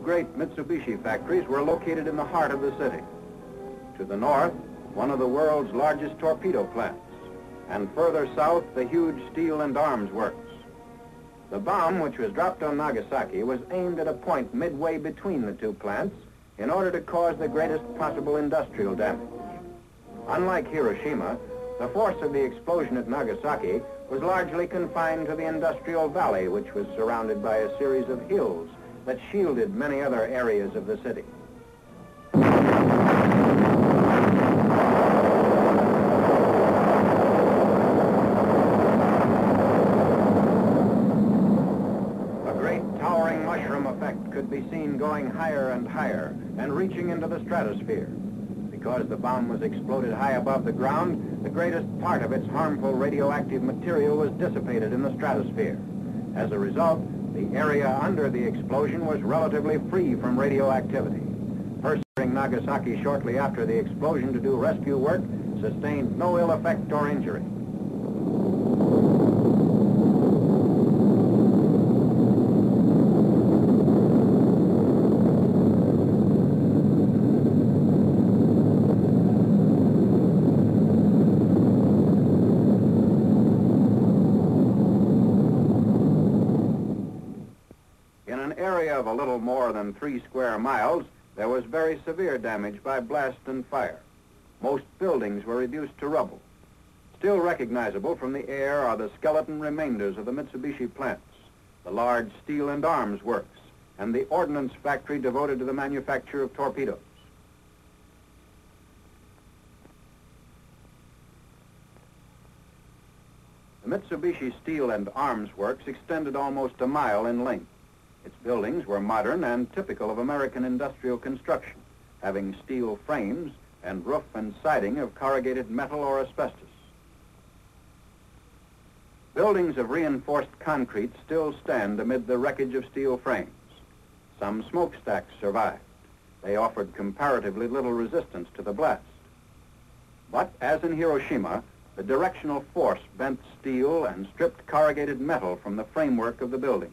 two great Mitsubishi factories were located in the heart of the city. To the north, one of the world's largest torpedo plants, and further south, the huge steel and arms works. The bomb, which was dropped on Nagasaki, was aimed at a point midway between the two plants in order to cause the greatest possible industrial damage. Unlike Hiroshima, the force of the explosion at Nagasaki was largely confined to the industrial valley, which was surrounded by a series of hills that shielded many other areas of the city. A great towering mushroom effect could be seen going higher and higher and reaching into the stratosphere. Because the bomb was exploded high above the ground, the greatest part of its harmful radioactive material was dissipated in the stratosphere. As a result, the area under the explosion was relatively free from radioactivity. Persons in Nagasaki shortly after the explosion to do rescue work sustained no ill effect or injury. Of a little more than 3 square miles, there was very severe damage by blast and fire. Most buildings were reduced to rubble. Still recognizable from the air are the skeleton remainders of the Mitsubishi plants, the large steel and arms works, and the ordnance factory devoted to the manufacture of torpedoes. The Mitsubishi Steel and Arms Works extended almost a mile in length. Its buildings were modern and typical of American industrial construction, having steel frames and roof and siding of corrugated metal or asbestos. Buildings of reinforced concrete still stand amid the wreckage of steel frames. Some smokestacks survived. They offered comparatively little resistance to the blast. But as in Hiroshima, the directional force bent steel and stripped corrugated metal from the framework of the building.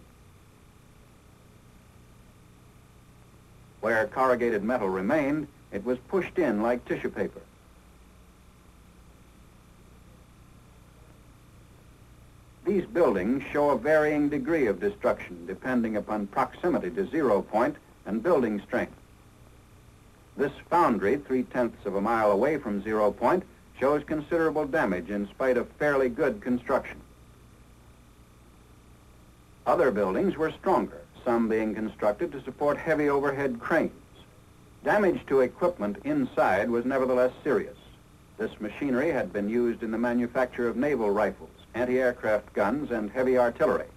Where corrugated metal remained, it was pushed in like tissue paper. These buildings show a varying degree of destruction depending upon proximity to 0 point and building strength. This foundry, 3/10 of a mile away from 0 point, shows considerable damage in spite of fairly good construction. Other buildings were stronger, some being constructed to support heavy overhead cranes. Damage to equipment inside was nevertheless serious. This machinery had been used in the manufacture of naval rifles, anti-aircraft guns, and heavy artillery.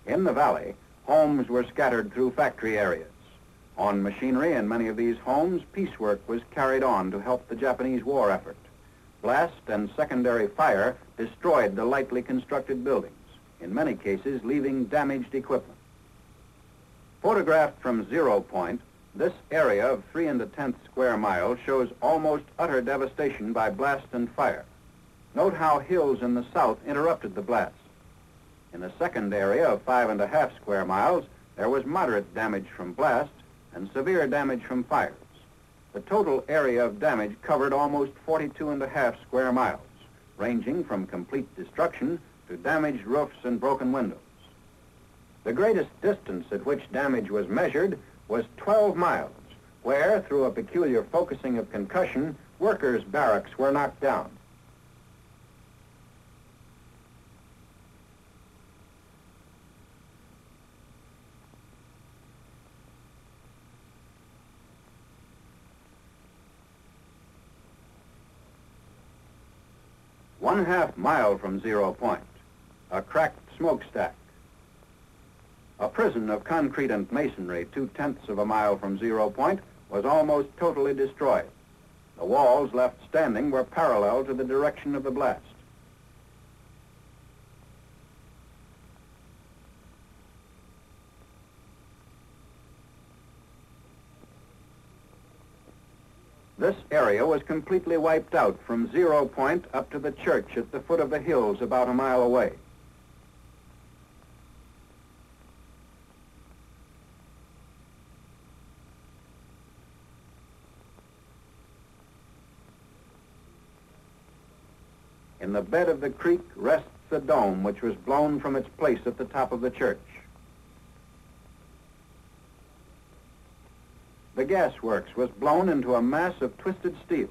In the valley, homes were scattered through factory areas. On machinery in many of these homes, piecework was carried on to help the Japanese war effort. Blast and secondary fire destroyed the lightly constructed buildings, in many cases leaving damaged equipment. Photographed from 0 point, this area of 3 1/10 square miles shows almost utter devastation by blast and fire. Note how hills in the south interrupted the blast. In the second area of 5 1/2 square miles, there was moderate damage from blast and severe damage from fires. The total area of damage covered almost 42 1/2 square miles, ranging from complete destruction to damaged roofs and broken windows. The greatest distance at which damage was measured was 12 miles, where, through a peculiar focusing of concussion, workers' barracks were knocked down. One-half mile from 0 point, a cracked smokestack. A prison of concrete and masonry 2/10 of a mile from 0 point was almost totally destroyed. The walls left standing were parallel to the direction of the blast. This area was completely wiped out from 0 point up to the church at the foot of the hills about a mile away. In the bed of the creek rests the dome, which was blown from its place at the top of the church. The gasworks was blown into a mass of twisted steel.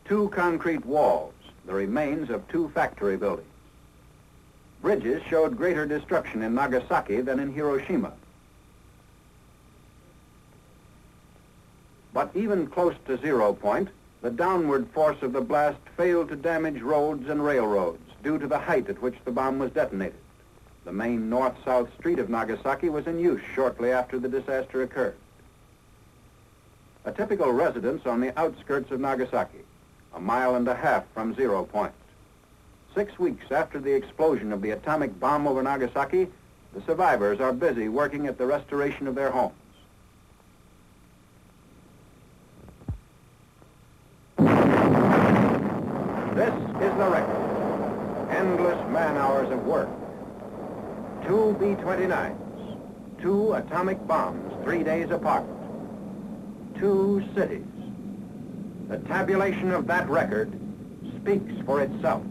2 concrete walls, the remains of 2 factory buildings. Bridges showed greater destruction in Nagasaki than in Hiroshima. But even close to 0 point, the downward force of the blast failed to damage roads and railroads due to the height at which the bomb was detonated. The main north-south street of Nagasaki was in use shortly after the disaster occurred. A typical residence on the outskirts of Nagasaki, 1.5 miles from 0 point. 6 weeks after the explosion of the atomic bomb over Nagasaki, the survivors are busy working at the restoration of their homes. This is the record. Endless man-hours of work. 2 B-29s, 2 atomic bombs 3 days apart, 2 cities. The tabulation of that record speaks for itself.